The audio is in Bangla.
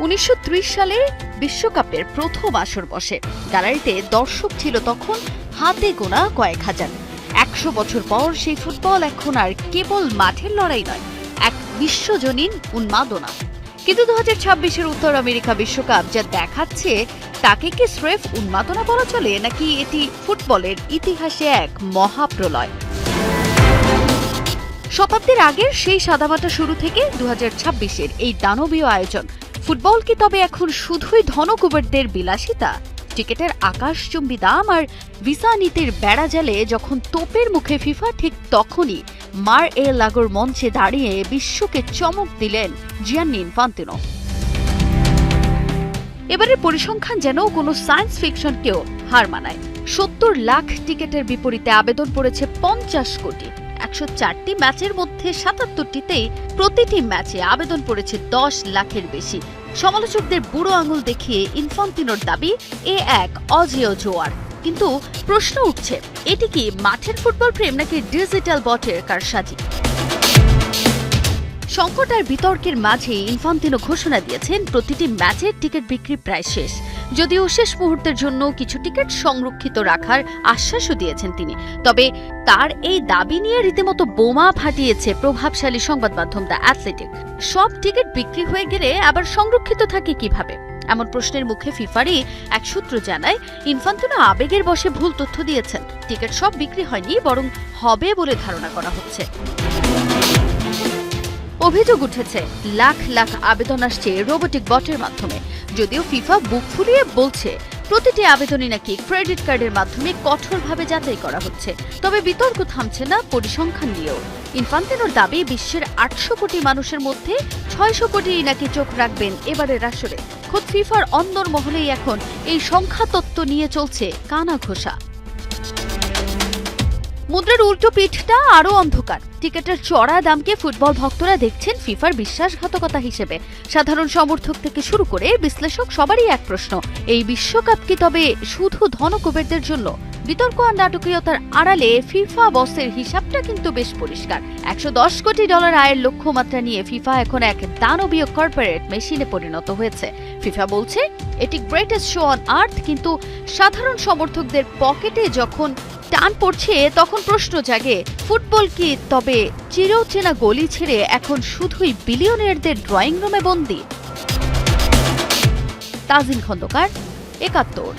1930 সালে বিশ্বকাপের প্রথম আসর বসে। গ্যালারিতে দর্শক ছিল তখন হাতে গোনা কয়েক হাজার। 100 বছর পর সেই ফুটবল এখন আর কেবল মাঠের লড়াই নয়, এক বিশ্বজনীন উন্মাদনা। কিন্তু 2026-এর উত্তর আমেরিকা বিশ্বকাপ যা দেখাচ্ছে তাকে কি স্রেফ উন্মাদনা বলা চলে, নাকি এটি ফুটবলের ইতিহাসে এক মহাপ্রলয়? শতাব্দীর আগের সেই সাদামাটা শুরু থেকে 2026-এর এই দানবীয় আয়োজন, ফুটবল কি তবে এখন শুধুই ধনকুবেরদের বিলাসিতা? টিকেটের আকাশচুম্বী দাম আর ভিসা নীতির বেড়াজালে যখন তোপের মুখে ফিফা, ঠিক তখনই মার এ লাগোর মঞ্চে দাঁড়িয়ে বিশ্বকে চমক দিলেন জিয়ান্নি ইনফান্তিনো। এবারের পরিসংখ্যান যেন কোনো সায়েন্স ফিকশনকেও হার মানায়। 70 লাখ টিকেটের বিপরীতে আবেদন পড়েছে 50 কোটি। 104টি ম্যাচের মধ্যে 77টিতেই প্রতিটি ম্যাচে আবেদন পড়েছে 10 লাখের বেশি। সমালোচকদের বুড়ো আঙুল দেখিয়ে ইনফান্তিনোর দাবি এ এক অজেয় জোয়ার। কিন্তু প্রশ্ন উঠছে, এটি কি মাঠের ফুটবল প্রেম নাকি ডিজিটাল বটের কারসাজি? সংকট আর বিতর্কের মাঝে ইনফান্তিনো ঘোষণা দিয়েছেন প্রতিটি ম্যাচের টিকিট বিক্রি প্রায় শেষ। যদিও শেষ মুহূর্তের জন্য কিছু টিকিট সংরক্ষিত রাখার আশ্বাসও দিয়েছেন তিনি। তবে তার এই দাবি নিয়ে রীতিমতো বোমা ফাটিয়েছে প্রভাবশালী সংবাদ মাধ্যম দ্য অ্যাথলেটিক। সব টিকিট বিক্রি হয়ে গেলে আবার সংরক্ষিত থাকে কিভাবে? এমন প্রশ্নের মুখে ফিফারই এক সূত্র জানায়, ইনফান্তিনো আবেগের বশে ভুল তথ্য দিয়েছেন। টিকিট সব বিক্রি হয়নি, বরং হবে বলে ধারণা করা হচ্ছে। অভিযোগ উঠেছে লাখ লাখ আবেদন আসছে রোবোটিক বটের মাধ্যমে। যদিও ফিফা বুক ফুলিয়ে বলছে প্রতিটি আবেদনই নাকি ক্রেডিট কার্ডের মাধ্যমে কঠোরভাবে যাচাই করা হচ্ছে। তবে বিতর্ক থামছে না পরিসংখ্যান নিয়েও। ইনফান্তিনোর দাবি বিশ্বের 800 কোটি মানুষের মধ্যে 600 কোটি নাকি চোখ রাখবেন এবারের আসরে। খোদ ফিফার অন্দর মহলেই এখন এই সংখ্যা তত্ত্ব নিয়ে চলছে কানা ঘোষা। মুদ্রার উল্টো পিঠটা আরও অন্ধকার। টিকেটের চড়া দামকে ফুটবল ভক্তরা দেখছেন ফিফার বিশ্বাসঘাতকতা হিসেবে। সাধারণ সমর্থক থেকে শুরু করে বিশ্লেষক সবারই এক প্রশ্ন, এই বিশ্বকাপ কি তবে শুধু ধনকুবেরদের জন্য? বিতর্ক আর নাটকীয়তার আড়ালে ফিফা বসের হিসাবটা কিন্তু বেশ পরিষ্কার। $110 কোটি আয়ের লক্ষ্যমাত্রা নিয়ে ফিফা এখন এক দানবীয় কর্পোরেট মেশিনে পরিণত হয়েছে। ফিফা বলছে এটি গ্রেটেস্ট শো অন আর্থ, কিন্তু সাধারণ সমর্থকদের পকেটে যখন টান পড়ছে তখন প্রশ্ন জাগে, ফুটবল কি তবে চিরচেনা গলি ছেড়ে এখন শুধুই বিলিয়নিয়ারদের ড্রয়িং রুমে বন্দী? তাজিন খন্দকার, 71।